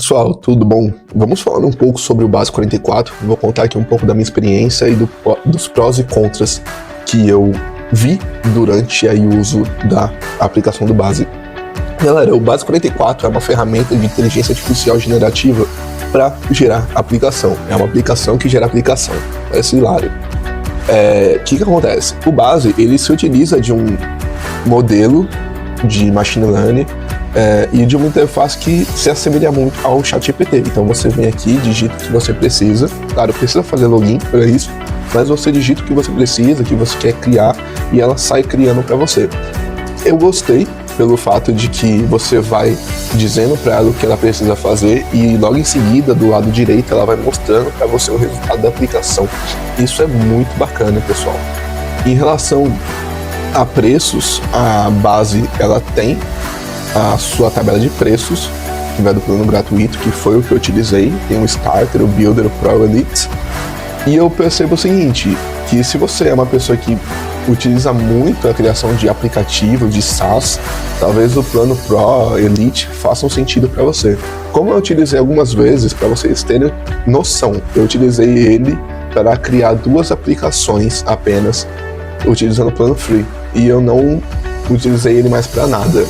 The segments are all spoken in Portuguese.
Pessoal, tudo bom? Vamos falar um pouco sobre o Base 44. Vou contar aqui um pouco da minha experiência e dos prós e contras que eu vi durante o uso da aplicação do Base. Galera, o Base 44 é uma ferramenta de inteligência artificial generativa para gerar aplicação. É uma aplicação que gera aplicação. Parece hilário. O que acontece? O Base, ele se utiliza de um modelo de machine learning e de uma interface que se assemelha muito ao ChatGPT. Então você vem aqui, digita o que você precisa. Claro, precisa fazer login para isso, mas você digita o que você precisa, o que você quer criar, e ela sai criando para você. Eu gostei pelo fato de que você vai dizendo para ela o que ela precisa fazer e logo em seguida, do lado direito, ela vai mostrando para você o resultado da aplicação. Isso é muito bacana, pessoal. Em relação a preços, a Base ela tem a sua tabela de preços, que vai do plano gratuito, que foi o que eu utilizei. Tem o Starter, o Builder, o Pro, o Elite. E eu percebo o seguinte, que se você é uma pessoa que utiliza muito a criação de aplicativo, de SaaS, talvez o plano Pro, Elite faça um sentido para você. Como eu utilizei algumas vezes, para vocês terem noção, eu utilizei ele para criar 2 aplicações apenas, utilizando o plano Free. E eu não utilizei ele mais para nada.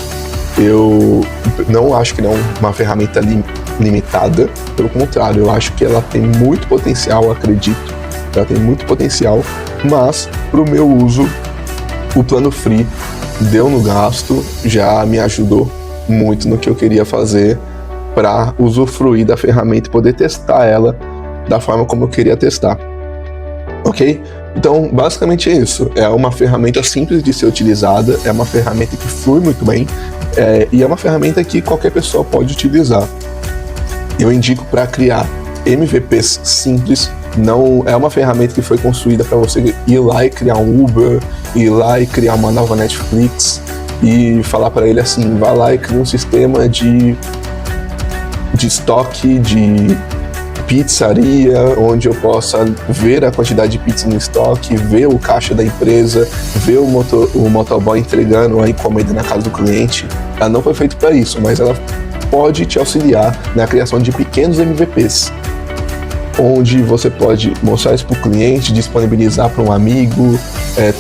Eu não acho que não é uma ferramenta limitada, pelo contrário, eu acho que ela tem muito potencial, acredito, ela tem muito potencial, mas para o meu uso, o plano Free deu no gasto, já me ajudou muito no que eu queria fazer para usufruir da ferramenta e poder testar ela da forma como eu queria testar. Ok? Então, basicamente é isso. É uma ferramenta simples de ser utilizada, é uma ferramenta que flui muito bem, e é uma ferramenta que qualquer pessoa pode utilizar. Eu indico para criar MVPs simples. Não é uma ferramenta que foi construída para você ir lá e criar um Uber, ir lá e criar uma nova Netflix e falar para ele assim, vá lá e cria um sistema de estoque de pizzaria, onde eu possa ver a quantidade de pizza no estoque, ver o caixa da empresa, ver o motoboy entregando a encomenda na casa do cliente. Ela não foi feita para isso, mas ela pode te auxiliar na criação de pequenos MVPs, onde você pode mostrar isso para o cliente, disponibilizar para um amigo,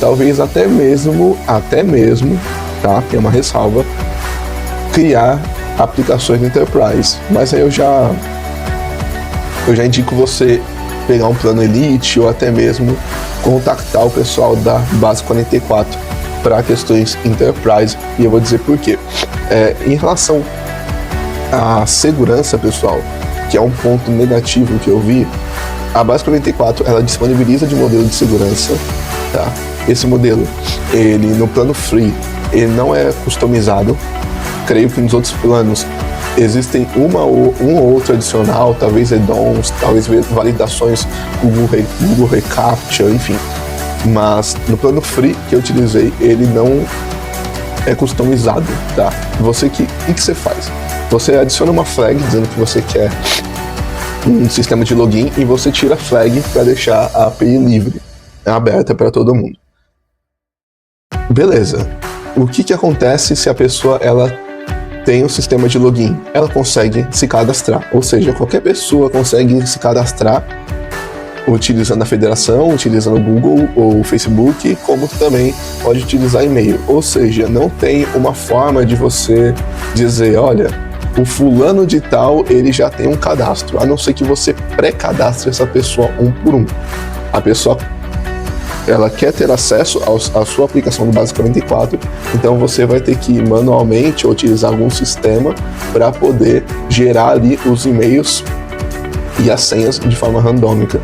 talvez até mesmo, tá? Tem uma ressalva, criar aplicações no Enterprise. Mas aí eu já indico você pegar um plano Elite ou até mesmo contactar o pessoal da Base 44 para questões Enterprise, e eu vou dizer por quê. Em relação à segurança, pessoal, que é um ponto negativo que eu vi, a Base 44 ela disponibiliza de modelo de segurança, tá? Esse modelo, ele no plano Free, ele não é customizado. Creio que nos outros planos existem um ou outro adicional, talvez add-ons, talvez validações Google Recaptcha, enfim. Mas no plano Free que eu utilizei, ele não é customizado, tá? O que você faz? Você adiciona uma flag dizendo que você quer um sistema de login e você tira a flag para deixar a API livre, aberta para todo mundo. Beleza. O que acontece se a pessoa ela tem um sistema de login? Ela consegue se cadastrar, ou seja, qualquer pessoa consegue se cadastrar utilizando a federação, utilizando o Google ou o Facebook, como também pode utilizar e-mail. Ou seja, não tem uma forma de você dizer, olha, o fulano de tal, ele já tem um cadastro, a não ser que você pré-cadastre essa pessoa um por um. A pessoa, ela quer ter acesso à sua aplicação do Base 44, então você vai ter que manualmente utilizar algum sistema para poder gerar ali os e-mails e as senhas de forma randômica,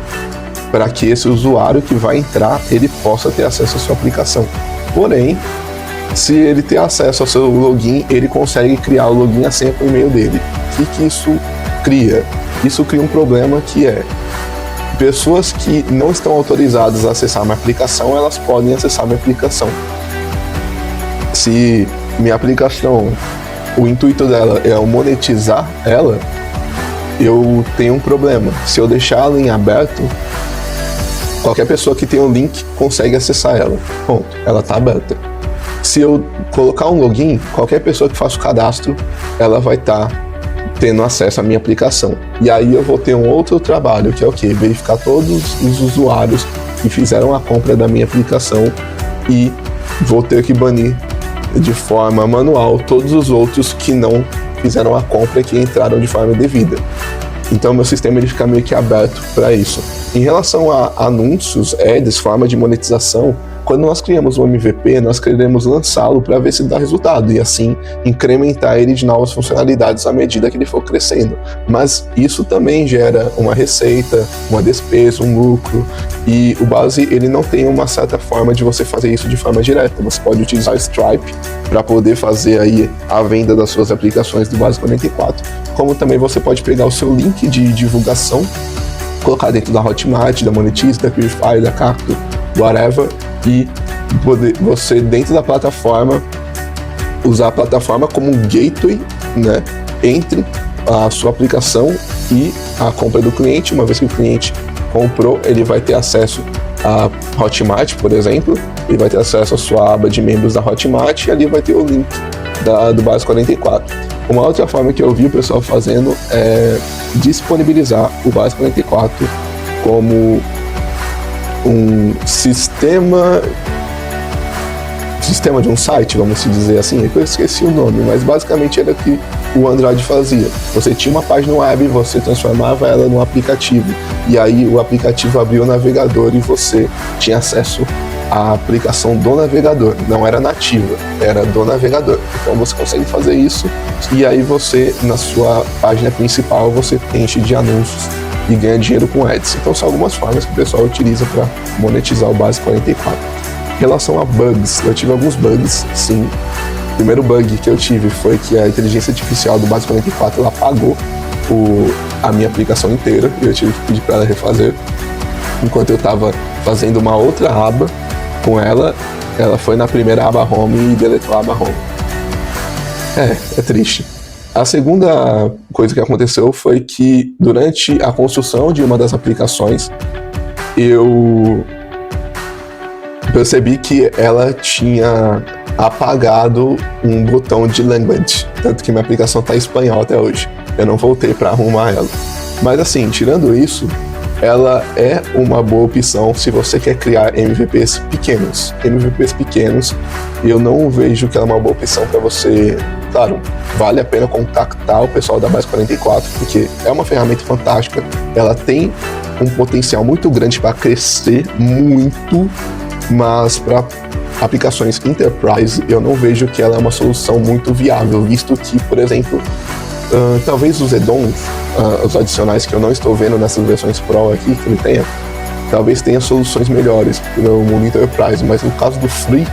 para que esse usuário que vai entrar, ele possa ter acesso à sua aplicação. Porém, se ele tem acesso ao seu login, ele consegue criar o login e a senha com o e-mail dele. O que isso cria? Isso cria um problema que é pessoas que não estão autorizadas a acessar minha aplicação, elas podem acessar minha aplicação. Se minha aplicação, o intuito dela é monetizar ela, eu tenho um problema. Se eu deixar ela em aberto, qualquer pessoa que tem o link consegue acessar ela. Ponto. Ela está aberta. Se eu colocar um login, qualquer pessoa que faça o cadastro, ela vai estar tendo acesso à minha aplicação. E aí eu vou ter um outro trabalho, que é o quê? Verificar todos os usuários que fizeram a compra da minha aplicação e vou ter que banir de forma manual todos os outros que não fizeram a compra e que entraram de forma indevida. Então meu sistema ele fica meio que aberto para isso. Em relação a anúncios, ads, forma de monetização, quando nós criamos um MVP, nós queremos lançá-lo para ver se dá resultado e assim incrementar ele de novas funcionalidades à medida que ele for crescendo. Mas isso também gera uma receita, uma despesa, um lucro, e o Base ele não tem uma certa forma de você fazer isso de forma direta. Você pode utilizar o Stripe para poder fazer aí a venda das suas aplicações do Base 44, como também você pode pegar o seu link de divulgação, colocar dentro da Hotmart, da Monetize, da Purify, da Cacto, whatever, e poder, você dentro da plataforma, usar a plataforma como um gateway, né, entre a sua aplicação e a compra do cliente. Uma vez que o cliente comprou, ele vai ter acesso a Hotmart, por exemplo, ele vai ter acesso à sua aba de membros da Hotmart e ali vai ter o link do Base 44. Uma outra forma que eu vi o pessoal fazendo é disponibilizar o Base 44 como um sistema de um site, vamos dizer assim, eu esqueci o nome, mas basicamente era o que o Android fazia. Você tinha uma página web, você transformava ela num aplicativo, e aí o aplicativo abria o navegador e você tinha acesso à aplicação do navegador. Não era nativa, era do navegador. Então você consegue fazer isso, e aí você, na sua página principal, você enche de anúncios e ganha dinheiro com ads. Então são algumas formas que o pessoal utiliza para monetizar o Base 44. Em relação a bugs, eu tive alguns bugs, sim. O primeiro bug que eu tive foi que a inteligência artificial do Base 44 ela apagou a minha aplicação inteira e eu tive que pedir para ela refazer. Enquanto eu estava fazendo uma outra aba com ela foi na primeira aba home e deletou a aba home. É triste. A segunda coisa que aconteceu foi que durante a construção de uma das aplicações eu percebi que ela tinha apagado um botão de language, tanto que minha aplicação está em espanhol até hoje. Eu não voltei para arrumar ela. Mas assim, tirando isso, ela é uma boa opção se você quer criar MVPs pequenos. MVPs pequenos, eu não vejo que ela é uma boa opção para você. Claro, vale a pena contactar o pessoal da Base 44, porque é uma ferramenta fantástica, ela tem um potencial muito grande para crescer muito, mas para aplicações enterprise eu não vejo que ela é uma solução muito viável, visto que, por exemplo, talvez os add-ons, os adicionais que eu não estou vendo nessas versões Pro aqui que ele tenha, talvez tenha soluções melhores no mundo enterprise, mas no caso do Free,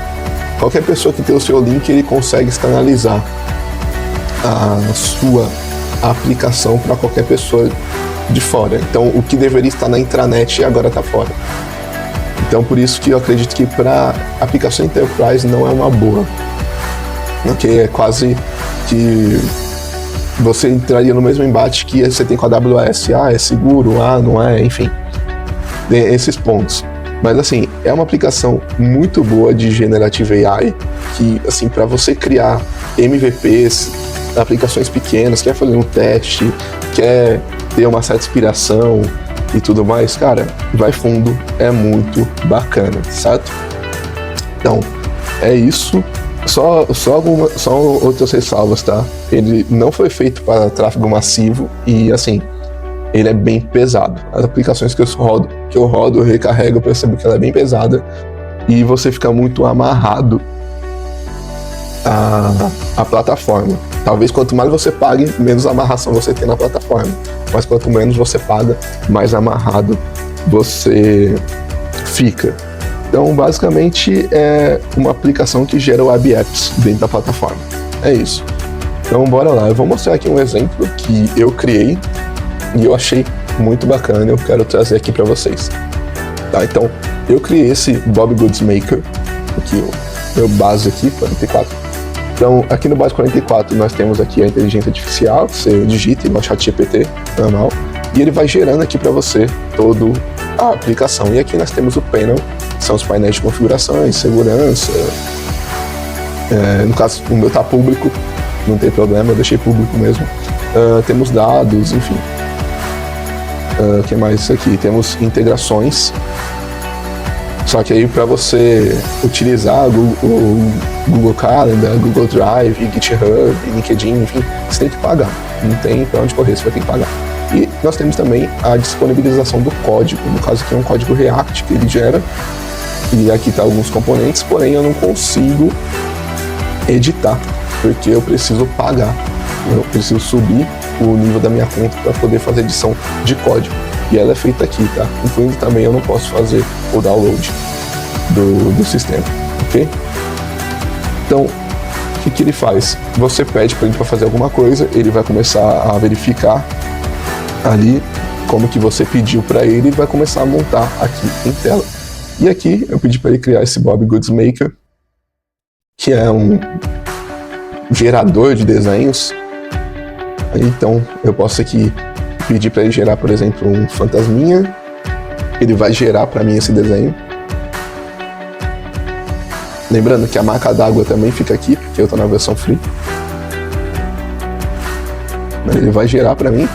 qualquer pessoa que tem o seu link, ele consegue externalizar a sua aplicação para qualquer pessoa de fora. Então, o que deveria estar na intranet agora está fora. Então, por isso que eu acredito que para aplicação enterprise não é uma boa. Ok? É quase que você entraria no mesmo embate que você tem com a AWS. É seguro, não é, enfim. Esses pontos. Mas assim, é uma aplicação muito boa de Generative AI, que assim, para você criar MVPs, aplicações pequenas, quer fazer um teste, quer ter uma certa inspiração e tudo mais, cara, vai fundo, é muito bacana, certo? Então, é isso. Só outras ressalvas, tá? Ele não foi feito para tráfego massivo e, assim, ele é bem pesado. As aplicações que eu rodo, eu recarrego, eu percebo que ela é bem pesada e você fica muito amarrado à plataforma. Talvez quanto mais você pague, menos amarração você tem na plataforma. Mas quanto menos você paga, mais amarrado você fica. Então, basicamente, é uma aplicação que gera web apps dentro da plataforma. É isso. Então, bora lá. Eu vou mostrar aqui um exemplo que eu criei e eu achei muito bacana, eu quero trazer aqui para vocês. Tá, então, eu criei esse Bob Goods Maker, aqui o meu base aqui, 44. Então, aqui no Base 44, nós temos aqui a inteligência artificial, você digita no ChatGPT, normal, e ele vai gerando aqui para você toda a aplicação. E aqui nós temos o panel, que são os painéis de configurações, segurança. No caso, o meu tá público, não tem problema, eu deixei público mesmo. temos dados, enfim. O que mais isso aqui? Temos integrações. Só que aí para você utilizar o Google Calendar, Google Drive, GitHub, LinkedIn, enfim, você tem que pagar. Não tem para onde correr, você vai ter que pagar. E nós temos também a disponibilização do código. No caso aqui é um código React que ele gera. E aqui tá alguns componentes, porém eu não consigo editar, porque eu preciso pagar. Eu preciso subir o nível da minha conta para poder fazer edição de código. E ela é feita aqui, tá? Incluindo também eu não posso fazer o download do sistema, ok? Então, o que ele faz? Você pede para ele para fazer alguma coisa, ele vai começar a verificar ali como que você pediu para ele e vai começar a montar aqui em tela. E aqui eu pedi para ele criar esse Bob Goods Maker, que é um gerador de desenhos. Então eu posso aqui pedir para ele gerar, por exemplo, um fantasminha. Ele vai gerar para mim esse desenho. Lembrando que a marca d'água também fica aqui, porque eu estou na versão free. Ele vai gerar para mim.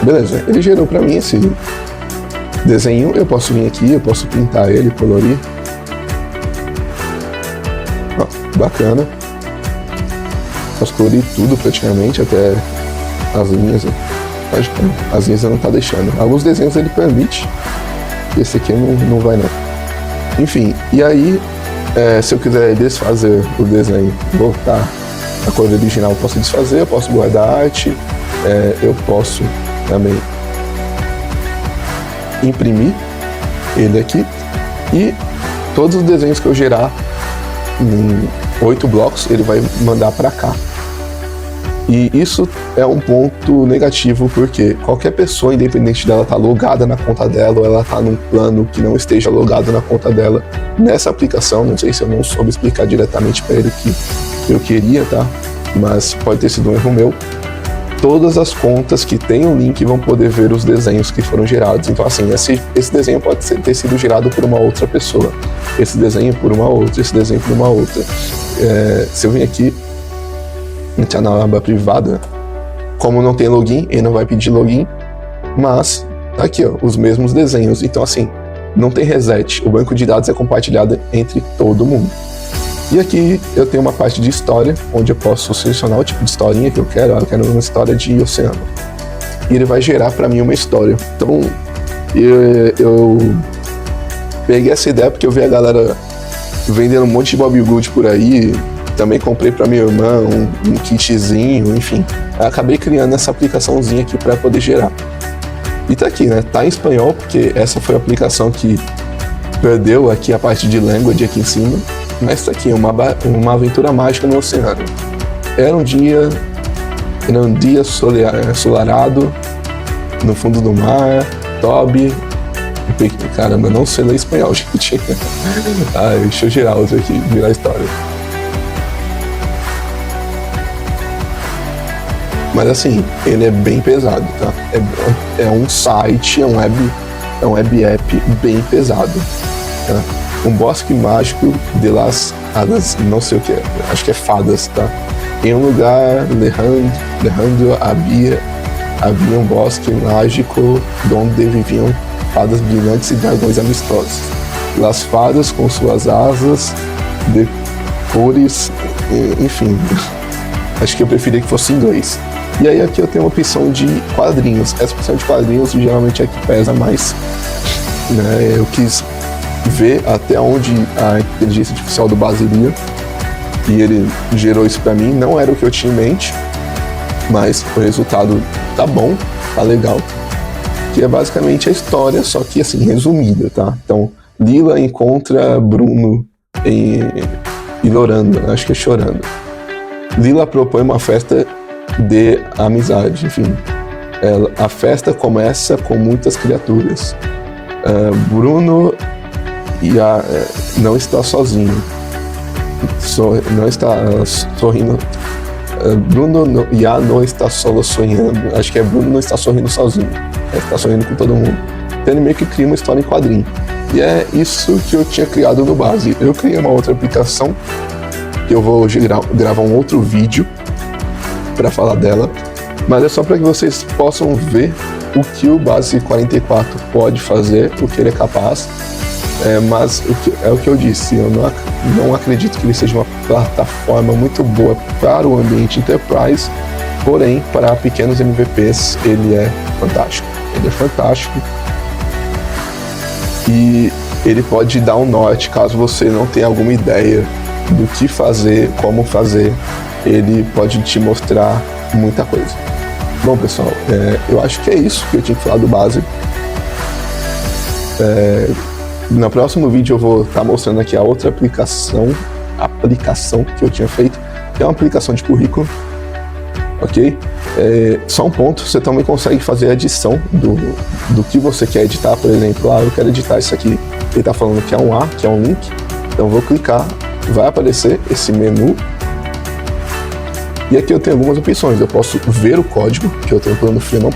Beleza, ele gerou para mim esse desenho. Eu posso vir aqui, eu posso pintar ele, colorir. Ó, bacana. Posso colorir tudo praticamente, até as linhas. As linhas não tá deixando. Alguns desenhos ele permite. Esse aqui não vai não. Enfim, e aí se eu quiser desfazer o desenho, voltar a cor original, eu posso desfazer, eu posso guardar a arte, eu posso também imprimir ele aqui, e todos os desenhos que eu gerar em 8 blocos, ele vai mandar para cá. E isso é um ponto negativo, porque qualquer pessoa, independente dela estar logada na conta dela ou ela estar num plano que não esteja logado na conta dela, nessa aplicação, não sei se eu não soube explicar diretamente para ele o que eu queria, tá? Mas pode ter sido um erro meu. Todas as contas que tem o link vão poder ver os desenhos que foram gerados. Então, assim, esse desenho pode ter sido gerado por uma outra pessoa, esse desenho por uma outra, esse desenho por uma outra. Se eu vim aqui, entrar na aba privada, como não tem login, ele não vai pedir login, mas tá aqui, ó, os mesmos desenhos. Então, assim, não tem reset. O banco de dados é compartilhado entre todo mundo. E aqui eu tenho uma parte de história, onde eu posso selecionar o tipo de historinha que eu quero. Eu quero uma história de oceano. E ele vai gerar para mim uma história. Então, eu peguei essa ideia porque eu vi a galera vendendo um monte de Bob Good por aí. Também comprei para minha irmã um kitzinho, enfim. Eu acabei criando essa aplicaçãozinha aqui para poder gerar. E tá aqui, né? Tá em espanhol, porque essa foi a aplicação que perdeu aqui a parte de language aqui em cima. Mas tá aqui, uma aventura mágica no oceano. Era um dia ensolarado no fundo do mar. Toby. Caramba, eu não sei ler espanhol, gente. Deixa eu girar outro aqui, virar a história. Mas assim, ele é bem pesado, tá? É um site, é um web app bem pesado, tá? Um bosque mágico de las hadas, não sei o que é, acho que é fadas, tá? Em um lugar lejano havia um bosque mágico onde viviam fadas brilhantes e dragões amistosos. Las fadas com suas asas de cores, enfim, acho que eu preferia que fosse em inglês. E aí aqui eu tenho uma opção de quadrinhos. Essa opção de quadrinhos geralmente é que pesa mais, né? Eu quis ver até onde a inteligência artificial do Baz iria, e ele gerou isso pra mim. Não era o que eu tinha em mente, mas o resultado tá bom, tá legal. Que é basicamente a história, só que assim, resumida, tá? Então, Lila encontra Bruno e Loranda, acho que é chorando. Lila propõe uma festa de amizade, enfim. A festa começa com muitas criaturas. Bruno não está sozinho. Não está sorrindo. Bruno não está solo sonhando. Acho que Bruno não está sorrindo sozinho. Ele está sorrindo com todo mundo. Então ele meio que cria uma história em quadrinho. E é isso que eu tinha criado no Base. Eu criei uma outra aplicação, que eu vou gravar um outro vídeo para falar dela, mas é só para que vocês possam ver o que o Base 44 pode fazer, o que ele é capaz. Mas é o que eu disse, eu não acredito que ele seja uma plataforma muito boa para o ambiente Enterprise, porém, para pequenos MVPs ele é fantástico. Ele é fantástico e ele pode dar um norte caso você não tenha alguma ideia do que fazer, como fazer. Ele pode te mostrar muita coisa. Bom, pessoal, eu acho que é isso que eu tinha que falar do Base. No próximo vídeo eu vou estar mostrando aqui a outra aplicação que eu tinha feito, que é uma aplicação de currículo, ok? Só um ponto, você também consegue fazer a edição do que você quer editar. Por exemplo, eu quero editar isso aqui, ele está falando que é um A, que é um link, então eu vou clicar, vai aparecer esse menu, e aqui eu tenho algumas opções. Eu posso ver o código, que eu tenho plano free, eu não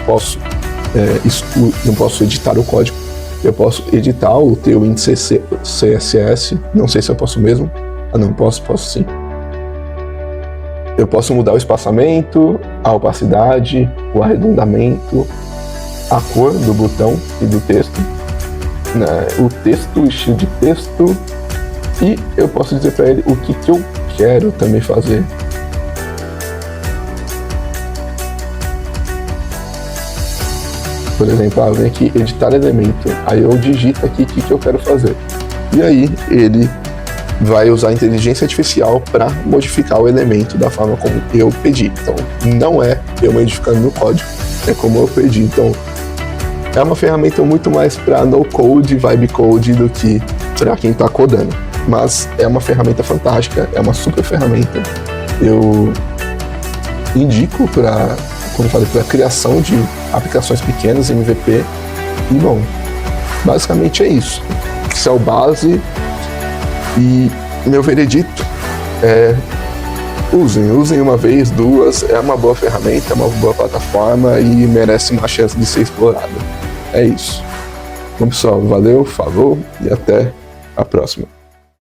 posso editar o código. Eu posso editar o Tailwind CSS, não sei se eu posso mesmo. Não, posso sim. Eu posso mudar o espaçamento, a opacidade, o arredondamento, a cor do botão e do texto, o texto, o estilo de texto, e eu posso dizer para ele o que eu quero também fazer. Por exemplo, eu venho aqui editar elemento, aí eu digito aqui o que eu quero fazer. E aí ele vai usar a inteligência artificial para modificar o elemento da forma como eu pedi. Então não é eu modificando no código, é como eu pedi. Então é uma ferramenta muito mais para no code, vibe code do que para quem está codando. Mas é uma ferramenta fantástica, é uma super ferramenta. Eu indico para a criação de aplicações pequenas, MVP. E bom, basicamente é isso. Esse é o Base. E meu veredito é: usem uma vez, duas, é uma boa ferramenta, é uma boa plataforma e merece uma chance de ser explorada. É isso. Bom, pessoal, valeu, falou e até a próxima.